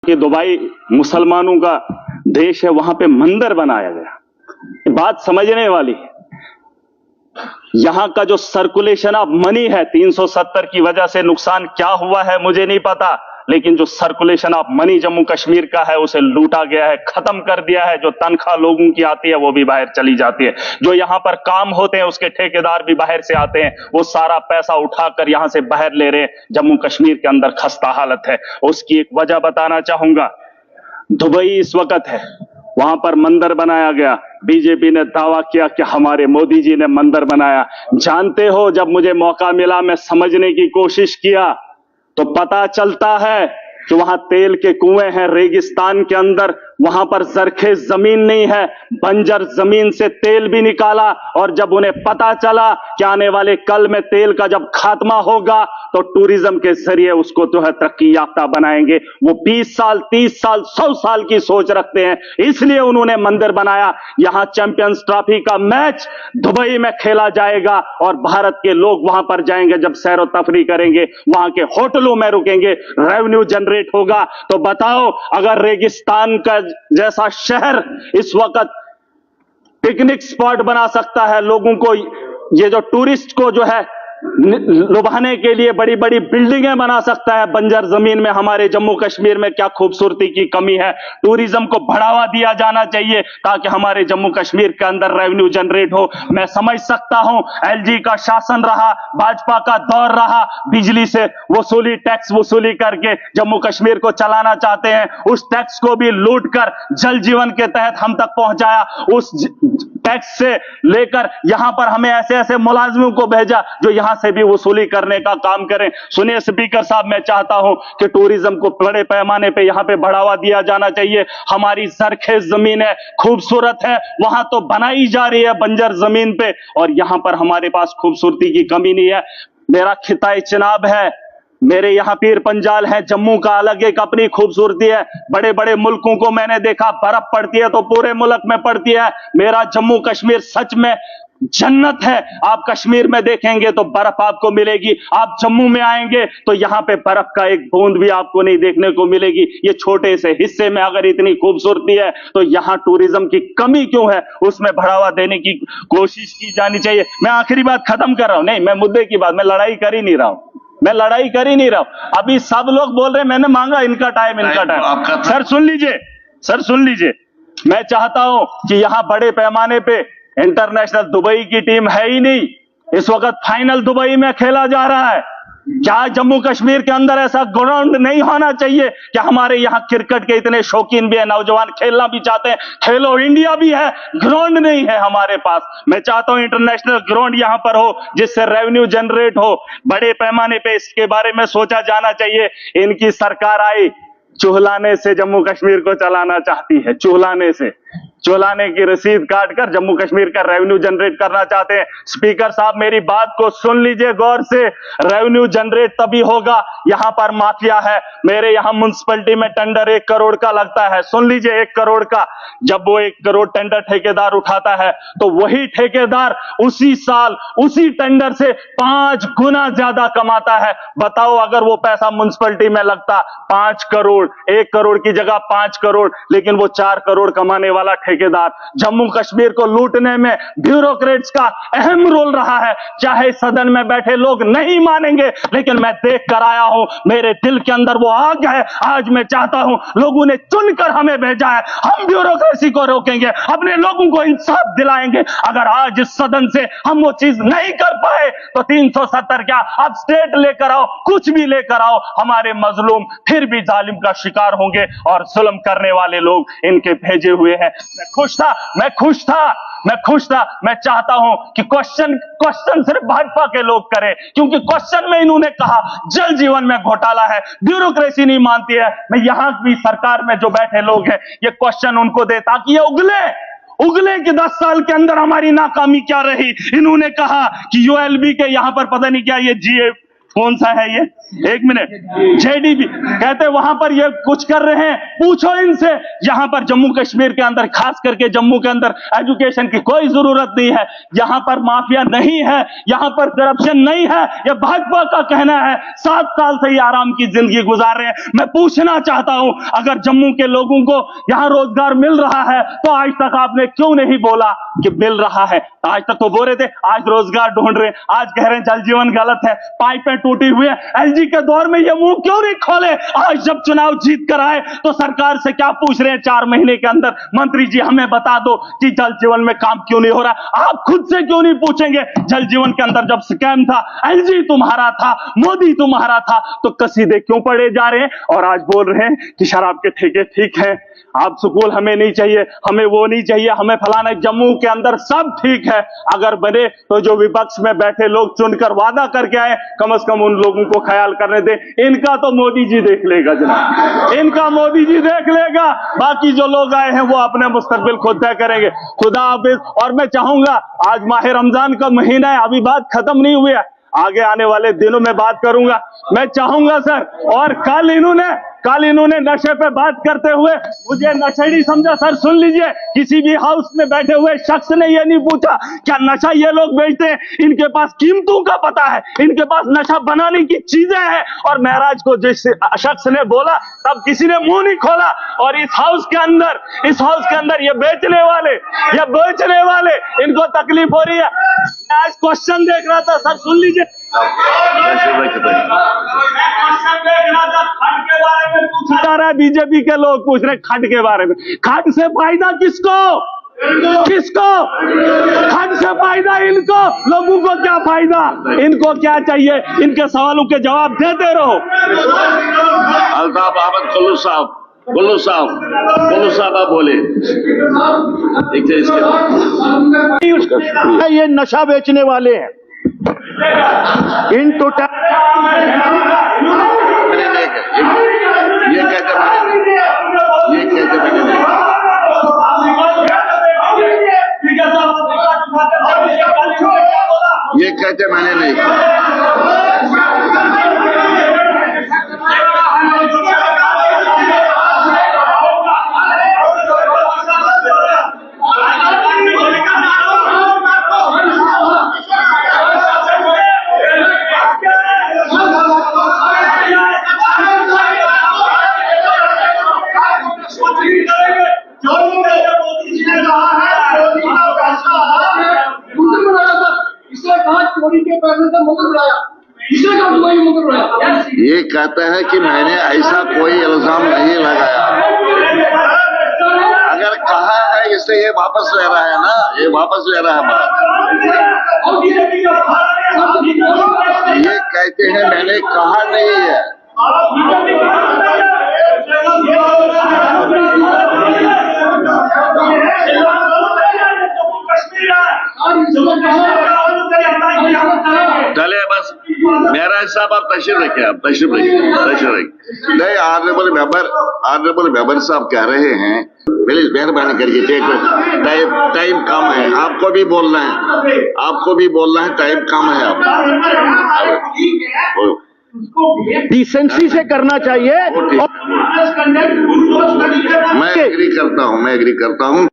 कि दुबई मुसलमानों का देश है, वहां पे मंदिर बनाया गया। बात समझने वाली है। यहां का जो सर्कुलेशन ऑफ मनी है, 370 की वजह से नुकसान क्या हुआ है मुझे नहीं पता, लेकिन जो circulation of money Jammu Kashmir का है उसे लूटा गया है, खत्म कर दिया है। जो तनख्वाह लोगों की आती है वो भी बाहर चली जाती है। जो यहां पर काम होते हैं उसके ठेकेदार भी बाहर से आते हैं, वो सारा पैसा उठाकर यहां से बाहर ले रहे हैं। जम्मू कश्मीर के अंदर खस्ता हालत है। उसकी एक वजह बताना चाहूंगा। दुबई इस वक्त है, वहां पर मंदिर बनाया गया। बीजेपी ने दावा किया कि हमारे मोदी जी ने मंदिर बनाया। जानते हो, जब मुझे मौका मिला मैं समझने की कोशिश किया तो पता चलता है कि वहां तेल के कुएं हैं रेगिस्तान के अंदर, वहां पर जरखेज जमीन नहीं है, बंजर जमीन से तेल भी निकाला। और जब उन्हें पता चला कि आने वाले कल में तेल का जब खात्मा होगा तो टूरिज्म के जरिए उसको जो है तरक्की याफ्ता बनाएंगे। वो 20 साल 30 साल 100 साल की सोच रखते हैं, इसलिए उन्होंने मंदिर बनाया। यहां चैंपियंस ट्रॉफी का मैच दुबई में खेला जाएगा और भारत के लोग वहां पर जाएंगे, जब सैर तफरी करेंगे, वहां के होटलों में रुकेंगे, रेवेन्यू जनरेट होगा। तो बताओ, अगर रेगिस्तान का जैसा शहर इस वक्त पिकनिक स्पॉट बना सकता है, लोगों को, ये जो टूरिस्ट को जो है लुभाने के लिए बड़ी बड़ी बिल्डिंगें बना सकता है बंजर जमीन में, हमारे जम्मू कश्मीर में क्या खूबसूरती की कमी है। टूरिज्म को बढ़ावा दिया जाना चाहिए ताकि हमारे जम्मू कश्मीर के अंदर रेवेन्यू जनरेट हो। मैं समझ सकता हूं, एलजी का शासन रहा, भाजपा का दौर रहा, बिजली से वसूली, टैक्स वसूली करके जम्मू कश्मीर को चलाना चाहते हैं। उस टैक्स को भी लूट कर जल जीवन के तहत हम तक पहुंचाया। उस टैक्स से लेकर यहां पर हमें ऐसे ऐसे मुलाजिमों को भेजा जो यहां से भी वसूली करने का काम करें। सुनिए स्पीकर साहब, मैं चाहता हूं कि टूरिज्म को बड़े पैमाने पे यहां पे बढ़ावा दिया जाना चाहिए। हमारी सरखेज जमीन है, खूबसूरत है, वहां तो बनाई जा रही है बंजर जमीन पे, और यहां पर हमारे पास खूबसूरती की कमी नहीं है। मेरा खिताए चिनाब है, मेरे यहाँ पीर पंजाल है, जम्मू का अलग एक अपनी खूबसूरती है। बड़े बड़े मुल्कों को मैंने देखा, बर्फ पड़ती है तो पूरे मुल्क में पड़ती है। मेरा जम्मू कश्मीर सच में जन्नत है। आप कश्मीर में देखेंगे तो बर्फ आपको मिलेगी, आप जम्मू में आएंगे तो यहाँ पे बर्फ का एक बूंद भी आपको नहीं देखने को मिलेगी। ये छोटे से हिस्से में अगर इतनी खूबसूरती है तो यहाँ टूरिज्म की कमी क्यों है, उसमें बढ़ावा देने की कोशिश की जानी चाहिए। मैं आखिरी बात खत्म कर रहा हूं, नहीं मैं मुद्दे की बात, मैं लड़ाई कर ही नहीं रहा हूं, मैं लड़ाई कर ही नहीं रहा हूं। अभी सब लोग बोल रहे हैं मैंने मांगा इनका टाइम, इनका टाइम। सर सुन लीजिए, सर सुन लीजिए, मैं चाहता हूं कि यहां बड़े पैमाने पे इंटरनेशनल, दुबई की टीम है ही नहीं इस वक्त, फाइनल दुबई में खेला जा रहा है। क्या जम्मू कश्मीर के अंदर ऐसा ग्राउंड नहीं होना चाहिए कि हमारे यहाँ क्रिकेट के इतने शौकीन भी है, नौजवान खेलना भी चाहते हैं, खेलो इंडिया भी है, ग्राउंड नहीं है हमारे पास। मैं चाहता हूं इंटरनेशनल ग्राउंड यहां पर हो जिससे रेवेन्यू जनरेट हो बड़े पैमाने पे, इसके बारे में सोचा जाना चाहिए। इनकी सरकार आई, चुहलाने से जम्मू कश्मीर को चलाना चाहती है, चुहलाने से, चुहलाने की रसीद काटकर जम्मू कश्मीर का रेवेन्यू जनरेट करना चाहते हैं। स्पीकर साहब मेरी बात को सुन लीजिए गौर से, रेवेन्यू जनरेट तभी होगा, यहां पर माफिया है। मेरे यहां म्युनिसिपैलिटी में टेंडर 1 करोड़ का लगता है, सुन लीजिए 1 करोड़ का। जब वो 1 करोड़ टेंडर ठेकेदार उठाता है तो वही ठेकेदार उसी साल उसी टेंडर से 5 गुना ज्यादा कमाता है। बताओ, अगर वो पैसा म्युनिसिपैलिटी में लगता 5 करोड़, 1 करोड़ की जगह 5 करोड़, लेकिन वो 4 करोड़ कमाने वाला ठेकेदार। जम्मू कश्मीर को लूटने में ब्यूरोक्रेट्स का अहम रोल रहा है, चाहे सदन में बैठे लोग नहीं मानेंगे, लेकिन मैं देख कर आया हूं, मेरे दिल के अंदर वो आग है। आज मैं चाहता हूं, लोगों ने चुनकर हमें भेजा है, हम ब्यूरोक्रेसी को रोकेंगे, अपने लोगों को इंसाफ दिलाएंगे। अगर आज इस सदन से हम वो चीज नहीं कर पाए तो 370 क्या, आप स्टेट लेकर आओ, कुछ भी लेकर आओ, हमारे मजलूम फिर भी जालिम का शिकार होंगे और जुल्म करने वाले लोग इनके भेजे हुए हैं। मैं खुश था, मैं खुश था, मैं खुश था। मैं चाहता हूं कि क्वेश्चन सिर्फ भाजपा के लोग करें, क्योंकि क्वेश्चन में इन्होंने कहा जल जीवन में घोटाला है, ब्यूरोक्रेसी नहीं मानती है। मैं यहां भी सरकार में जो बैठे लोग हैं ये क्वेश्चन उनको दे ताकि ये उगले कि 10 साल के अंदर हमारी नाकामी क्या रही। इन्होंने कहा कि यूएलबी के यहां पर पता नहीं क्या, ये जीए कौन सा है ये, 1 मिनट, जेडीबी कहते वहां पर ये कुछ कर रहे हैं, पूछो इनसे। यहां पर जम्मू कश्मीर के अंदर, खास करके जम्मू के अंदर एजुकेशन की कोई जरूरत नहीं है, यहां पर माफिया नहीं है, यहां पर करप्शन नहीं है, यह भाजपा का कहना है। 7 साल से ये आराम की जिंदगी गुजार रहे हैं। मैं पूछना चाहता हूं, अगर जम्मू के लोगों को यहां रोजगार मिल रहा है तो आज तक आपने क्यों नहीं बोला कि मिल रहा है? आज तक तो बोल रहे थे, आज रोजगार ढूंढ रहे, आज कह रहे हैं जल जीवन गलत है, पाइपें टूटी हुई है। एलजी के दौर में ये मुंह क्यों नहीं खोले? आज जब चुनाव जीत कर आए तो सरकार से क्या पूछ रहे हैं 4 महीने के अंदर? मंत्री जी हमें बता दो कि जल जीवन में काम क्यों नहीं हो रहा। आप खुद से क्यों नहीं पूछेंगे? जल जीवन के अंदर जब स्कैम था, एलजी तुम्हारा था, मोदी तुम्हारा था, तो कसीदे क्यों पड़े जा रहे हैं? और आज बोल रहे हैं कि शराब के ठेके ठीक है, आप स्कूल हमें नहीं चाहिए, हमें वो नहीं चाहिए, हमें फलाना। जम्मू के अंदर सब ठीक है, अगर बने तो जो विपक्ष में बैठे लोग चुनकर वादा करके आए, कम से कम उन लोगों को ख्याल करने दें। इनका तो मोदी जी देख लेगा जनाब, इनका मोदी जी देख लेगा। बाकी जो लोग आए हैं वो अपने मुस्तकबिल खुद तय करेंगे। खुदा हाफिज। और मैं चाहूंगा, आज माह रमजान का महीना है, अभी बात खत्म नहीं हुई है, आगे आने वाले दिनों में बात करूंगा। मैं चाहूंगा सर, और कल इन्होंने नशे पे बात करते हुए मुझे नशेड़ी समझा। सर सुन लीजिए, किसी भी हाउस में बैठे हुए शख्स ने यह नहीं पूछा क्या नशा ये लोग बेचते हैं। इनके पास कीमतों का पता है, इनके पास नशा बनाने की चीजें हैं। और महराज को जिस शख्स ने बोला तब किसी ने मुंह नहीं खोला। और इस हाउस के अंदर ये बेचने वाले इनको तकलीफ हो रही है। आज क्वेश्चन देख रहा था, सर सुन लीजिए, खट के बारे में पूछा जा रहा है। बीजेपी के लोग पूछ रहे खट के बारे में। खट से फायदा किसको? खट से फायदा इनको, लोगों को क्या फायदा? इनको क्या चाहिए? इनके सवालों के जवाब देते रहो। अल्ताफ अहमद कुल्लू साहब आप बोले। ये नशा बेचने वाले हैं, इन टोटल ये कहते मैंने नहीं। ये कहता है कि मैंने ऐसा कोई इल्जाम नहीं लगाया। अगर कहा है इससे ये वापस ले रहा है ना, ये वापस ले रहा है बात। ये कहते हैं मैंने कहा नहीं है। चले बस महराज साहब आप तशरीफ रखिए, नहीं ऑनरेबल मेंबर साहब कह रहे हैं, प्लीज मेहरबानी करके टाइम कम है, आपको भी बोलना है, टाइम कम है। आप डिसेंसी से करना चाहिए। मैं एग्री करता हूँ।